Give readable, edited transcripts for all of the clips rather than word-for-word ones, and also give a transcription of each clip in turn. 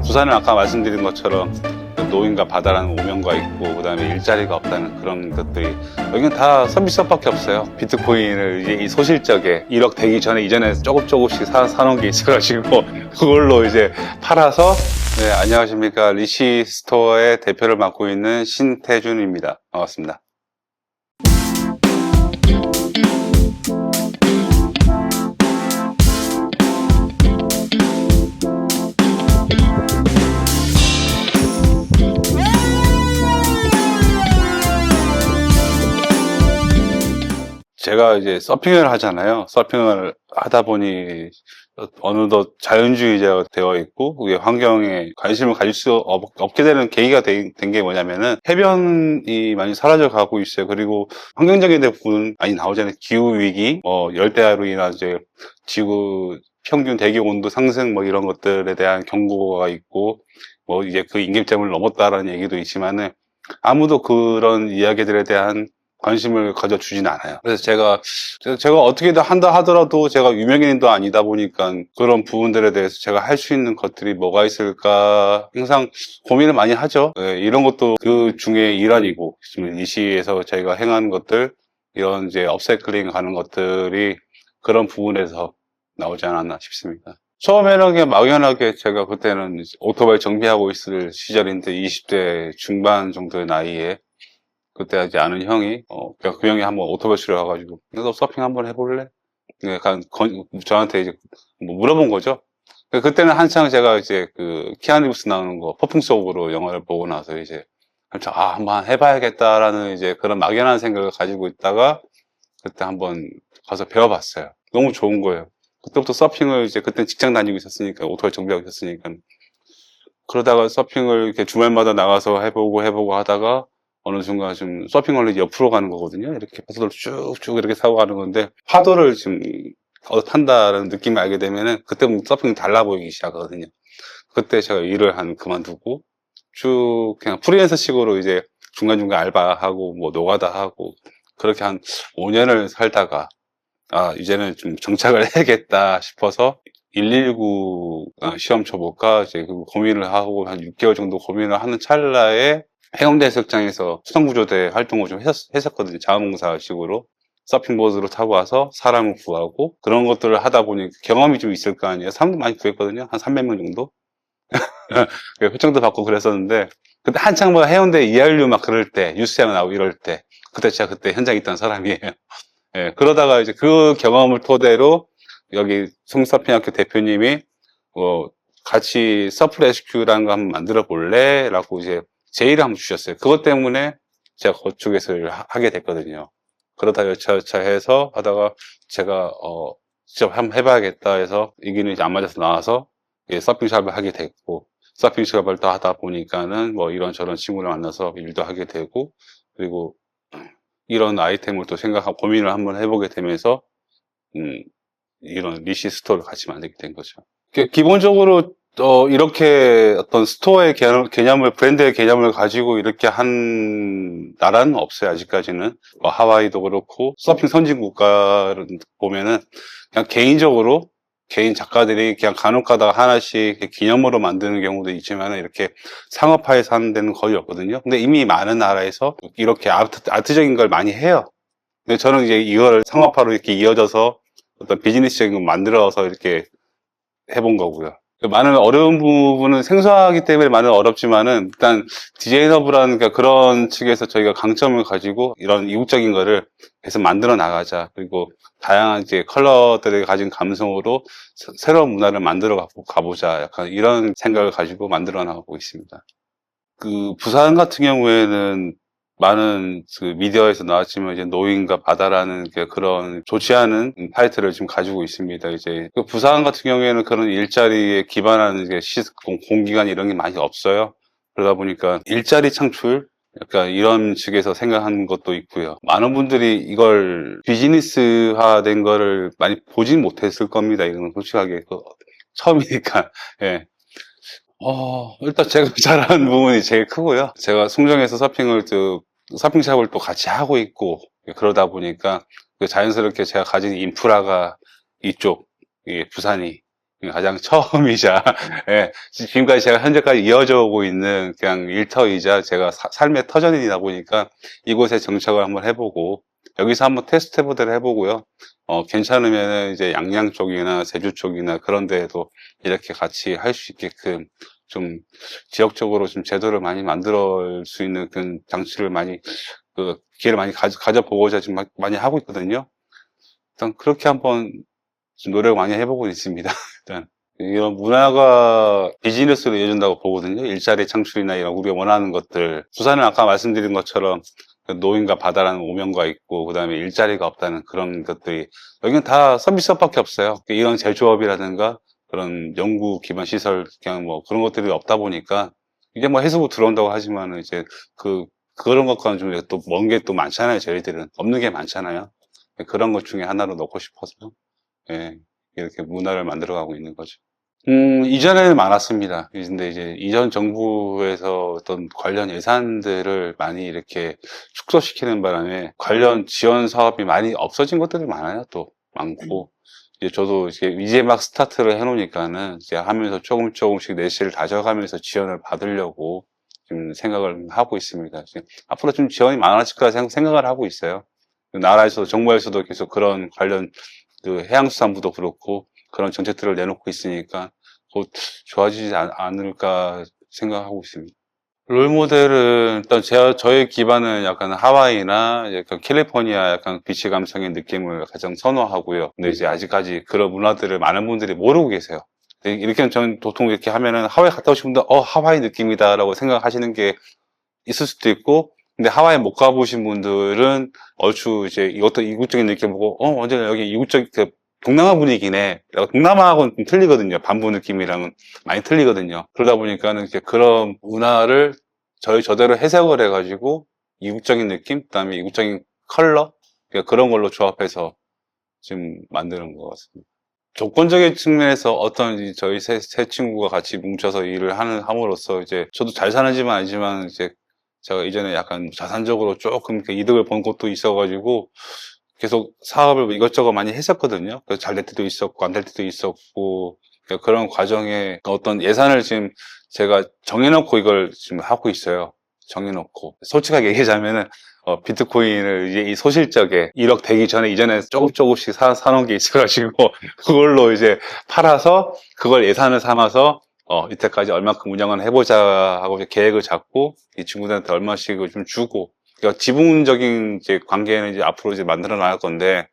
부산은 아까 말씀드린 것처럼 노인과 바다라는 오명과 있고, 그 다음에 일자리가 없다는 그런 것들이, 여기는 다 서비스업밖에 없어요. 비트코인을 이제 이 소실적에 1억 되기 전에 이전에 조금씩 사놓은 게 있어가지고 그걸로 이제 팔아서. 네, 안녕하십니까. 리시 스토어의 대표를 맡고 있는 신태준입니다. 반갑습니다. 제가 이제 서핑을 하잖아요. 서핑을 하다 보니 어느덧 자연주의자가 되어 있고, 그게 환경에 관심을 가질 수 없게 되는 계기가 된 게 뭐냐면은 해변이 많이 사라져 가고 있어요. 그리고 환경적인 부분 많이 나오잖아요. 기후위기, 열대야로 인한 이제 지구 평균 대기 온도 상승 이런 것들에 대한 경고가 있고, 이제 그 임계점을 넘었다라는 얘기도 있지만은 아무도 그런 이야기들에 대한 관심을 가져주진 않아요. 그래서 제가 어떻게든 한다 하더라도 제가 유명인도 아니다 보니까 그런 부분들에 대해서 제가 할 수 있는 것들이 뭐가 있을까 항상 고민을 많이 하죠. 네, 이런 것도 그 중에 일환이고, 지금 이 시에서 저희가 행하는 것들, 이런 이제 업사이클링 가는 것들이 그런 부분에서 나오지 않았나 싶습니다. 처음에는 그냥 막연하게 제가 그때는 오토바이 정비하고 있을 시절인데 20대 중반 정도의 나이에 그때 아직 아는 형이, 그 형이 한번 오토바이를 와가지고, 너 서핑 한번 해볼래? 약간, 저한테 이제 물어본 거죠. 그때는 한창 제가 이제 키아누 리브스 나오는 거, 퍼풍 속으로 영화를 보고 나서 이제, 한번 해봐야겠다라는 이제 그런 막연한 생각을 가지고 있다가, 그때 한번 가서 배워봤어요. 너무 좋은 거예요. 그때부터 서핑을 이제, 그때 직장 다니고 있었으니까, 오토바이 정비하고 있었으니까. 그러다가 서핑을 이렇게 주말마다 나가서 해보고 하다가, 어느 순간 좀 서핑을 옆으로 가는 거거든요. 이렇게 파도를 쭉쭉 이렇게 타고 가는 건데, 파도를 지금 탄다라는 느낌을 알게 되면은 그때부터 서핑이 달라 보이기 시작하거든요. 그때 제가 일을 그만두고 쭉 그냥 프리랜서식으로 이제 중간중간 알바하고 노가다 하고 그렇게 한 5년을 살다가, 이제는 좀 정착을 해야겠다 싶어서 119 시험 쳐볼까 이제 고민을 하고 한 6개월 정도 고민을 하는 찰나에 해운대 해수욕장에서 수성구조대 활동을 좀 했었거든요. 자원봉사식으로. 서핑보드로 타고 와서 사람을 구하고 그런 것들을 하다 보니 경험이 좀 있을 거 아니에요. 사람도 많이 구했거든요. 한 300명 정도? 회청도 받고 그랬었는데, 그때 한창 해운대 이한류 그럴 때, 뉴스에 나오고 이럴 때, 제가 그때 현장에 있던 사람이에요. 예, 그러다가 이제 그 경험을 토대로 여기 송서핑학교 대표님이, 같이 서프 레스큐라는 거 한번 만들어 볼래? 라고 이제 제의를 한번 주셨어요. 그것 때문에 제가 그쪽에서 하게 됐거든요. 그러다 여차여차 해서 하다가 제가 직접 한번 해봐야겠다 해서 이기는 이제 안 맞아서 나와서 서핑샵을 하게 됐고, 서핑샵을 또 하다 보니까는 이런저런 친구를 만나서 일도 하게 되고, 그리고 이런 아이템을 또 생각하고 고민을 한번 해보게 되면서 이런 리시 스토어를 같이 만들게 된 거죠. 기본적으로 이렇게 어떤 스토어의 개념을, 브랜드의 개념을 가지고 이렇게 한 나라는 없어요, 아직까지는. 하와이도 그렇고, 서핑 선진 국가를 보면은, 그냥 개인적으로, 개인 작가들이 그냥 간혹 가다가 하나씩 기념으로 만드는 경우도 있지만, 이렇게 상업화해서 하는 데는 거의 없거든요. 근데 이미 많은 나라에서 이렇게 아트적인 걸 많이 해요. 근데 저는 이제 이거를 상업화로 이렇게 이어져서 어떤 비즈니스적인 걸 만들어서 이렇게 해본 거고요. 많은 어려운 부분은 생소하기 때문에 많은 어렵지만은, 일단 디자이너부라는 그런 측에서 저희가 강점을 가지고 이런 이국적인 거를 계속 만들어 나가자. 그리고 다양한 이제 컬러들을 가진 감성으로 새로운 문화를 만들어 가보자. 약간 이런 생각을 가지고 만들어 나가고 있습니다. 부산 같은 경우에는 많은 미디어에서 나왔지만 이제 노인과 바다라는 그런 좋지 않은 타이틀을 지금 가지고 있습니다. 이제 부산 같은 경우에는 그런 일자리에 기반한 공기관 이런 게 많이 없어요. 그러다 보니까 일자리 창출 약간 이런 측에서 생각하는 것도 있고요. 많은 분들이 이걸 비즈니스화 된 거를 많이 보진 못했을 겁니다. 이거는 솔직하게 처음이니까. 예. 일단 제가 잘하는 부분이 제일 크고요. 제가 송정에서 서핑샵을 또 같이 하고 있고, 그러다 보니까 자연스럽게 제가 가진 인프라가 이쪽, 부산이 가장 처음이자, 예, 지금까지 제가 현재까지 이어져 오고 있는 그냥 일터이자 제가 삶의 터전이다 보니까 이곳에 정착을 한번 해보고, 여기서 한번 테스트 해보도록 해보고요. 괜찮으면 이제 양양 쪽이나 제주 쪽이나 그런 데에도 이렇게 같이 할 수 있게끔 좀 지역적으로 좀 제도를 많이 만들 수 있는 그런 장치를 많이, 기회를 많이 가져보고자 지금 많이 하고 있거든요. 일단 그렇게 한번 좀 노력을 많이 해보고 있습니다. 일단 이런 문화가 비즈니스로 이어진다고 보거든요. 일자리 창출이나 이런 우리가 원하는 것들. 부산은 아까 말씀드린 것처럼 노인과 바다라는 오명과 있고, 그 다음에 일자리가 없다는 그런 것들이, 여기는 다 서비스업밖에 없어요. 이런 제조업이라든가 그런 연구 기반 시설, 그냥 뭐 그런 것들이 없다 보니까, 이제 뭐 해수부 들어온다고 하지만 이제 그런 것과는 좀 또 먼 게 또 많잖아요. 저희들은 없는 게 많잖아요. 그런 것 중에 하나로 넣고 싶어서, 예, 이렇게 문화를 만들어가고 있는 거죠. 이전에는 많았습니다. 근데 이제 이전 정부에서 어떤 관련 예산들을 많이 이렇게 축소시키는 바람에 관련 지원 사업이 많이 없어진 것들이 많아요. 또 많고. 이제 저도 이제 막 스타트를 해놓으니까는 이제 하면서 조금씩 내실을 다져가면서 지원을 받으려고 지금 생각을 하고 있습니다. 앞으로 좀 지원이 많아질 거라 생각을 하고 있어요. 나라에서도, 정부에서도 계속 그런 관련 해양수산부도 그렇고 그런 정책들을 내놓고 있으니까 곧 좋아지지 않을까 생각하고 있습니다. 롤모델은 일단 저의 기반은 약간 하와이나 약간 캘리포니아 약간 비치 감성의 느낌을 가장 선호하고요. 근데 이제 아직까지 그런 문화들을 많은 분들이 모르고 계세요. 이렇게 저는 보통 이렇게 하면은 하와이 갔다 오신 분들, 하와이 느낌이다라고 생각하시는 게 있을 수도 있고, 근데 하와이 못 가보신 분들은 얼추 이제 이것도 이국적인 느낌 보고, 완전 여기 이국적, 동남아 분위기네. 동남아하고는 좀 틀리거든요. 반부 느낌이랑은 많이 틀리거든요. 그러다 보니까는 이제 그런 문화를 저대로 해석을 해가지고, 이국적인 느낌, 그 다음에 이국적인 컬러, 그러니까 그런 걸로 조합해서 지금 만드는 것 같습니다. 조건적인 측면에서 어떤 저희 세 친구가 같이 뭉쳐서 일을 함으로써 이제 저도 잘 사는 집은 아니지만 이제 제가 이전에 약간 자산적으로 조금 이득을 본 곳도 있어가지고 계속 사업을 이것저것 많이 했었거든요. 그래서 잘 될 때도 있었고 안 될 때도 있었고 그러니까 그런 과정에 어떤 예산을 지금 제가 정해놓고 이걸 지금 하고 있어요. 정해놓고 솔직하게 얘기하자면은 비트코인을 이제 이 소실적에 1억 되기 전에 이전에 조금씩 사놓은 게 있어가지고 그걸로 이제 팔아서 그걸 예산을 삼아서 이때까지 얼마큼 운영을 해보자 하고 계획을 잡고 이 친구들한테 얼마씩을 좀 주고 그러니까 지분적인 이제 관계는 이제 앞으로 이제 만들어 나갈 건데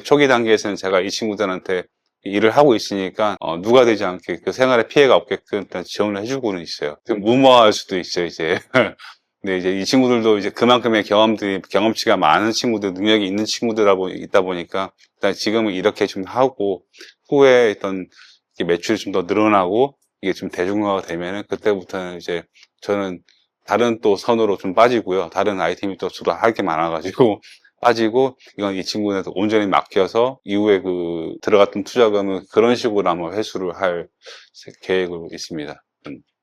초기 단계에서는 제가 이 친구들한테 일을 하고 있으니까 누가 되지 않게 그 생활에 피해가 없게끔 일단 지원을 해주고는 있어요. 무모할 수도 있어요 이제. 근데 이제 이 친구들도 이제 그만큼의 경험치가 많은 친구들, 능력이 있는 친구들하고 있다 보니까 일단 지금은 이렇게 좀 하고 후에 어떤 매출이 좀 더 늘어나고 이게 좀 대중화가 되면은 그때부터는 이제 저는 다른 또 선으로 좀 빠지고요. 다른 아이템이 또 주로 할 게 많아가지고 빠지고 이건 이 친구한테 온전히 맡겨서 이후에 들어갔던 투자금은 그런 식으로 한번 회수를 할 계획으로 있습니다.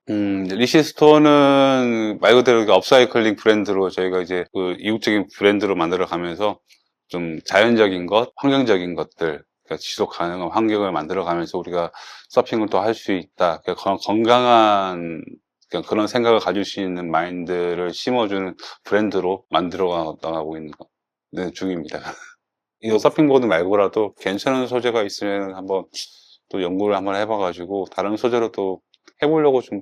리시스토어는 말 그대로 업사이클링 브랜드로 저희가 이제 이국적인 브랜드로 만들어 가면서 좀 자연적인 것, 환경적인 것들, 그러니까 지속 가능한 환경을 만들어 가면서 우리가 서핑을 또 할 수 있다. 그러니까 건강한 그런 생각을 가질 수 있는 마인드를 심어주는 브랜드로 만들어 나가고 있는 중입니다. 이 서핑보드 말고라도 괜찮은 소재가 있으면 한번 또 연구를 한번 해봐가지고 다른 소재로 또 해보려고 좀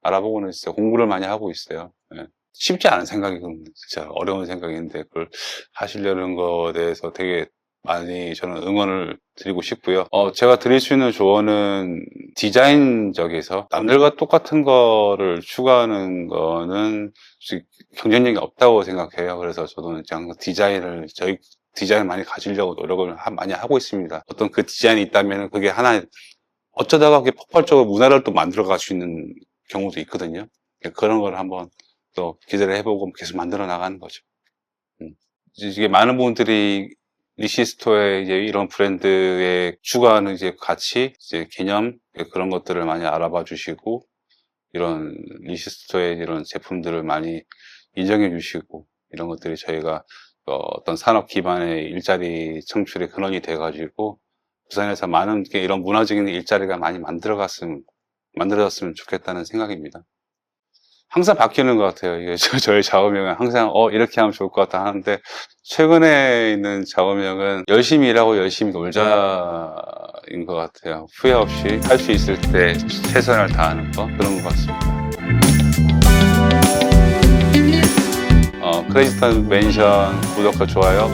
알아보고는 있어요. 공부를 많이 하고 있어요. 예. 쉽지 않은 생각이거든요. 진짜 어려운 생각인데 그걸 하시려는 거에 대해서 되게 많이 저는 응원을 드리고 싶고요. 제가 드릴 수 있는 조언은 디자인적에서 남들과 똑같은 거를 추구하는 거는 경쟁력이 없다고 생각해요. 그래서 저도 그냥 저희 디자인을 많이 가지려고 노력을 많이 하고 있습니다. 어떤 그 디자인이 있다면 그게 하나 어쩌다가 그게 폭발적으로 문화를 또 만들어 갈 수 있는 경우도 있거든요. 그런 걸 한번 또 기대를 해보고 계속 만들어 나가는 거죠. 이게 많은 분들이 리시스토어의 이제 이런 브랜드에 추구하는 이제 가치, 이제 개념, 그런 것들을 많이 알아봐 주시고, 이런 리시스토어의 이런 제품들을 많이 인정해 주시고, 이런 것들이 저희가 어떤 산업 기반의 일자리 창출의 근원이 돼가지고, 부산에서 많은 이런 문화적인 일자리가 많이 만들어졌으면 좋겠다는 생각입니다. 항상 바뀌는 것 같아요. 이게 저의 작업명은 항상 이렇게 하면 좋을 것 같다 하는데, 최근에 있는 작업명은 열심히 일하고 열심히 놀자인 것 같아요. 후회 없이 할 수 있을 때 최선을 다하는 거, 그런 것 같습니다. 크레이지스탄 멘션, 구독과 좋아요